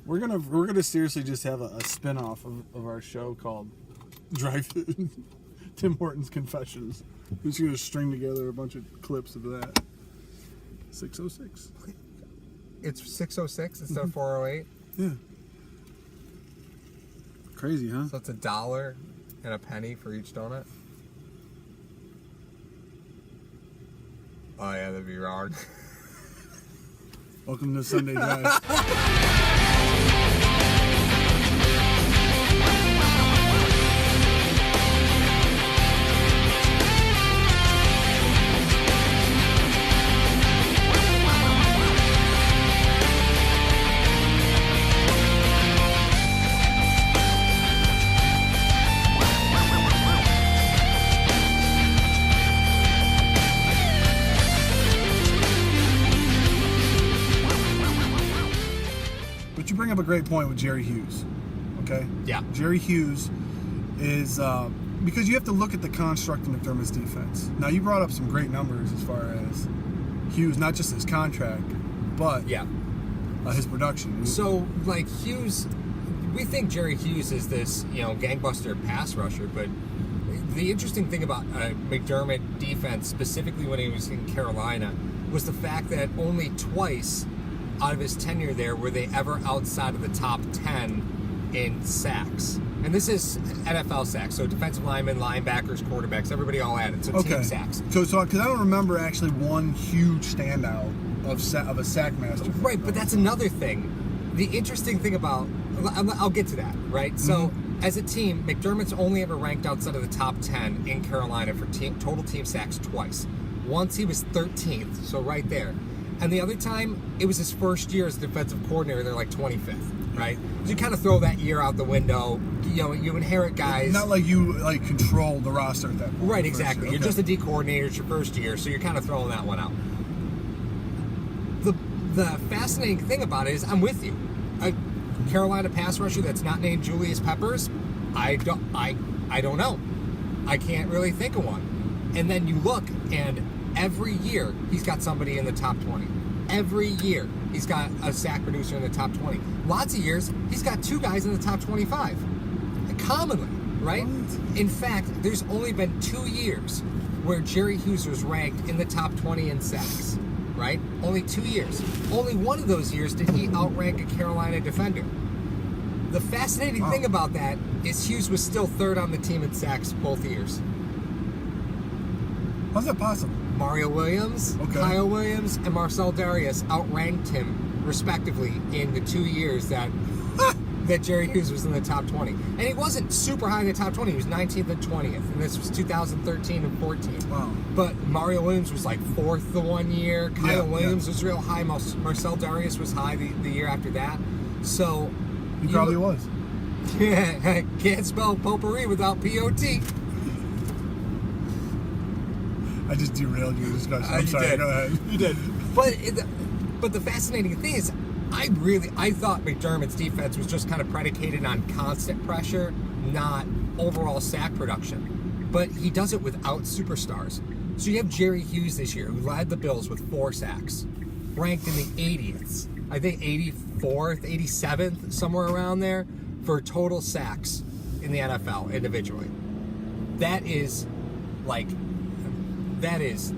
We're gonna seriously just have a spin-off of our show called Tim Hortons Confessions. We're just gonna string together a bunch of clips of that. 606. It's 606 instead of 408. Yeah. Crazy, huh? So it's $1 and a penny for each donut. Oh yeah, that'd be wrong. Welcome to Sunday Drive. But you bring up a great point with Jerry Hughes, okay? Yeah. Jerry Hughes is, because you have to look at the construct of McDermott's defense. Now, you brought up some great numbers as far as Hughes, not just his contract, but his production. So, like, Hughes, we think Jerry Hughes is this, gangbuster pass rusher, but the interesting thing about McDermott defense, specifically when he was in Carolina, was the fact that only twice out of his tenure there were they ever outside of the top 10 in sacks. And this is NFL sacks, so defensive linemen, linebackers, quarterbacks, everybody all added, so team sacks. So because I don't remember actually one huge standout of a sack master. Right, but that's another thing. The interesting thing about, I'll get to that, right? So as a team, McDermott's only ever ranked outside of the top 10 in Carolina for total team sacks twice. Once he was 13th, so right there. And the other time, it was his first year as defensive coordinator. They're like 25th, right? So you kind of throw that year out the window. You inherit guys. Not like you control the roster at that point. Right, exactly. You're just a D coordinator. It's your first year, so you're kind of throwing that one out. The fascinating thing about it is, I'm with you. A Carolina pass rusher that's not named Julius Peppers, I don't know. I can't really think of one. And then you look, and every year, he's got somebody in the top 20. Every year, he's got a sack producer in the top 20. Lots of years, he's got two guys in the top 25. Commonly, right? What? In fact, there's only been 2 years where Jerry Hughes was ranked in the top 20 in sacks, right? Only 2 years. Only one of those years did he outrank a Carolina defender. The fascinating thing about that is Hughes was still third on the team in sacks both years. How's that possible? Mario Williams, Kyle Williams, and Marcel Darius outranked him, respectively, in the 2 years that Jerry Hughes was in the top 20. And he wasn't super high in the top 20. He was 19th and 20th. And this was 2013 and 14. Wow. But Mario Williams was like 4th the 1 year. Kyle Williams was real high. Marcel Darius was high the year after that. So he probably was. Yeah, can't spell potpourri without P-O-T. I just derailed your discussion. I'm sorry. Go ahead. You did. But the fascinating thing is, I thought McDermott's defense was just kind of predicated on constant pressure, not overall sack production. But he does it without superstars. So you have Jerry Hughes this year, who led the Bills with 4 sacks, ranked in the 80th, I think 84th, 87th, somewhere around there, for total sacks in the NFL individually. That is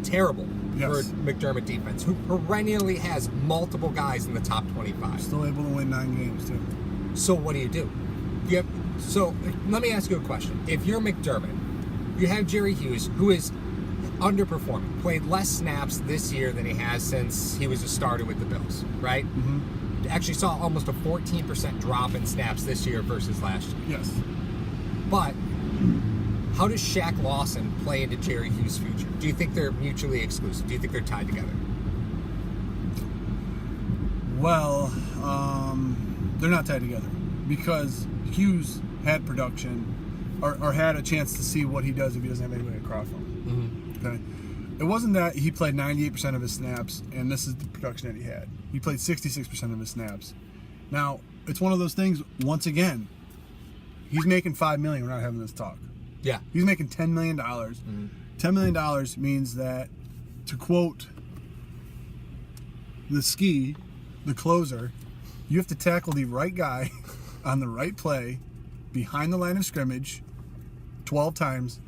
terrible for McDermott defense, who perennially has multiple guys in the top 25. Still able to win 9 games, too. So what do? So let me ask you a question. If you're McDermott, you have Jerry Hughes, who is underperforming, played less snaps this year than he has since he was a starter with the Bills, right? Mm-hmm. Actually saw almost a 14% drop in snaps this year versus last year. Yes. But how does Shaq Lawson play into Jerry Hughes' future? Do you think they're mutually exclusive? Do you think they're tied together? Well, they're not tied together because Hughes had production or had a chance to see what he does if he doesn't have anybody across him. Mm-hmm. Okay. It wasn't that he played 98% of his snaps and this is the production that he had. He played 66% of his snaps. Now, it's one of those things, once again, he's making $5 million. We're not having this talk. Yeah. He's making $10 million. Mm-hmm. $10 million means that, to quote the closer, You have to tackle the right guy on the right play behind the line of scrimmage 12 times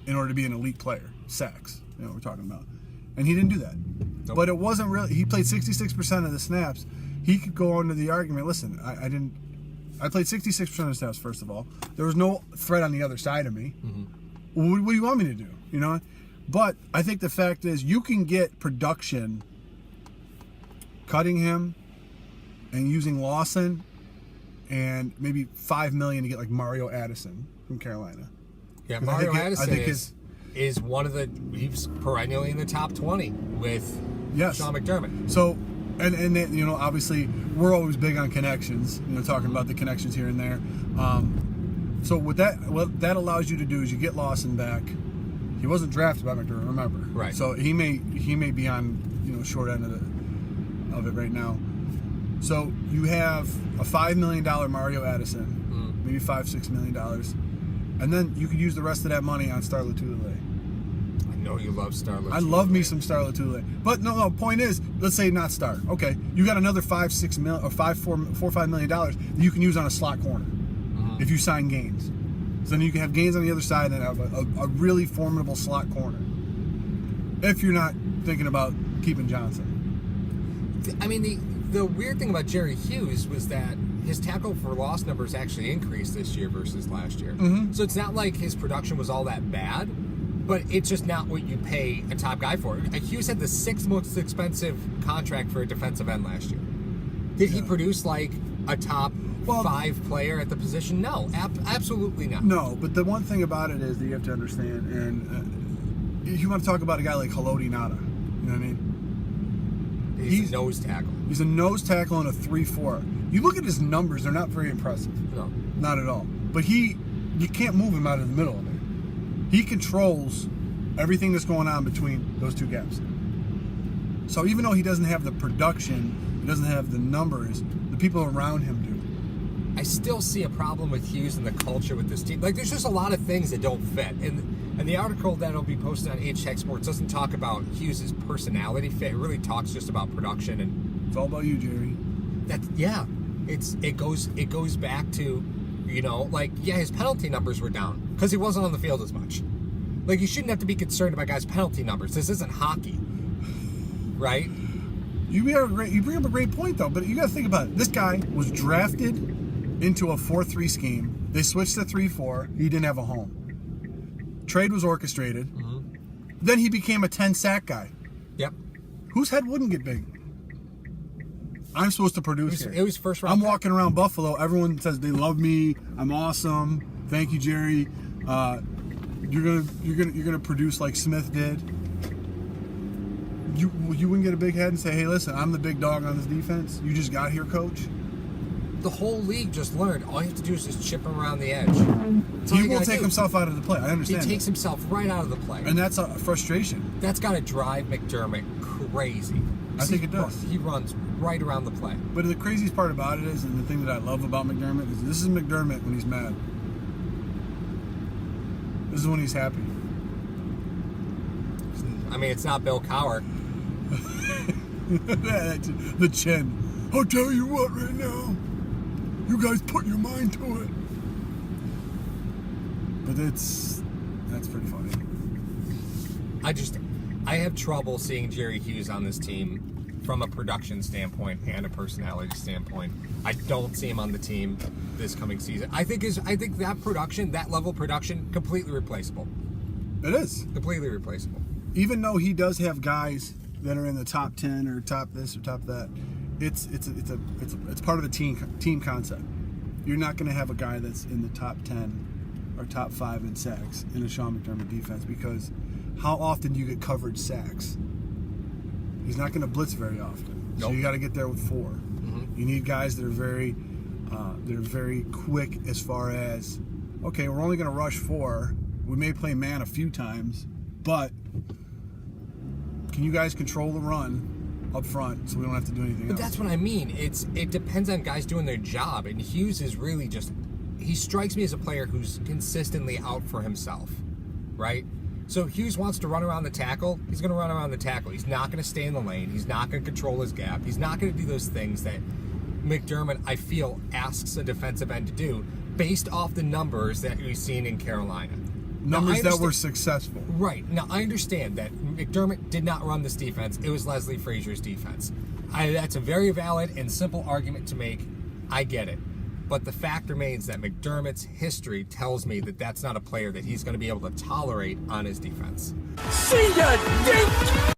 in order to be an elite player. Sacks, what we're talking about. And he didn't do that. Nope. But it wasn't really, he played 66% of the snaps. He could go into the argument, listen, I played 66% of the snaps, first of all. There was no threat on the other side of me. Mm-hmm. What do you want me to do? But I think the fact is you can get production cutting him and using Lawson and maybe $5 million to get like Mario Addison from Carolina. Yeah, Mario Addison is one of he's perennially in the top 20 with Sean McDermott. So, and obviously we're always big on connections, talking about the connections here and there. So what that allows you to do is you get Lawson back. He wasn't drafted by McDermott, remember? Right. So he may be on short end of it right now. So you have a $5 million Mario Addison, maybe $5-6 million, and then you could use the rest of that money on Star Lotulelei. I know you love Star Lotulelei. I love me some Star Lotulelei, but no. Point is, let's say not Star. Okay, you got another $5-6 million or $4-5 million that you can use on a slot corner if you sign Gaines. So then you can have Gaines on the other side and have a really formidable slot corner. If you're not thinking about keeping Johnson. I mean, the weird thing about Jerry Hughes was that his tackle for loss numbers actually increased this year versus last year. Mm-hmm. So it's not like his production was all that bad, but it's just not what you pay a top guy for. Hughes had the 6th most expensive contract for a defensive end last year. Did he produce like a top 5 player at the position? No, absolutely not. No, but the one thing about it is that you have to understand, and you want to talk about a guy like Haloti Ngata, you know what I mean? He's a nose tackle. He's a nose tackle and a 3-4. You look at his numbers; they're not very impressive. No, not at all. But you can't move him out of the middle of it. He controls everything that's going on between those two gaps. So even though he doesn't have the production, he doesn't have the numbers, the people around him do. I still see a problem with Hughes and the culture with this team. Like, there's just a lot of things that don't fit. And the article that'll be posted on H-Tech Sports doesn't talk about Hughes' personality fit. It really talks just about production. And it's all about you, Jerry. It goes back to, his penalty numbers were down because he wasn't on the field as much. Like, you shouldn't have to be concerned about guys' penalty numbers. This isn't hockey, right? You bring up a great point, though, but you got to think about it. This guy was drafted into a 4-3 scheme. They switched to 3-4. He didn't have a home. Trade was orchestrated. Mm-hmm. Then he became a 10-sack guy. Yep. Whose head wouldn't get big? I'm supposed to produce here. It was first round. I'm walking around Buffalo. Everyone says they love me. I'm awesome. Thank you, Jerry. You're gonna produce like Smith did. You wouldn't get a big head and say, hey, listen, I'm the big dog on this defense. You just got here, coach. The whole league just learned all you have to do is just chip him around the edge. He will take himself out of the play. I understand. He takes himself right out of the play. And that's a frustration. That's got to drive McDermott crazy. I think it does. He runs right around the play. But the craziest part about it is, and the thing that I love about McDermott, is this is McDermott when he's mad. This is when he's happy. I mean, it's not Bill Cowher. The chin. I'll tell you what right now. You guys put your mind to it. But that's pretty funny. I have trouble seeing Jerry Hughes on this team from a production standpoint and a personality standpoint. I don't see him on the team this coming season. I think that production, that level of production, completely replaceable. It is. Completely replaceable. Even though he does have guys that are in the top 10 or top this or top that, it's part of the team concept. You're not going to have a guy that's in the top 10 or top 5 in sacks in a Sean McDermott defense, because how often do you get coverage sacks? He's not going to blitz very often. Nope. So you got to get there with 4. Mm-hmm. You need guys that are very quick as far as, okay, we're only going to rush 4. We may play man a few times, but can you guys control the run up front so we don't have to do anything else? But that's what I mean. It depends on guys doing their job, and Hughes is really just, he strikes me as a player who's consistently out for himself, right? So if Hughes wants to run around the tackle, he's going to run around the tackle. He's not going to stay in the lane. He's not going to control his gap. He's not going to do those things that McDermott, I feel, asks a defensive end to do based off the numbers that we've seen in Carolina. Numbers that were successful. Right. Now, I understand that McDermott did not run this defense. It was Leslie Frazier's defense. That's a very valid and simple argument to make. I get it. But the fact remains that McDermott's history tells me that that's not a player that he's going to be able to tolerate on his defense. See ya, dink!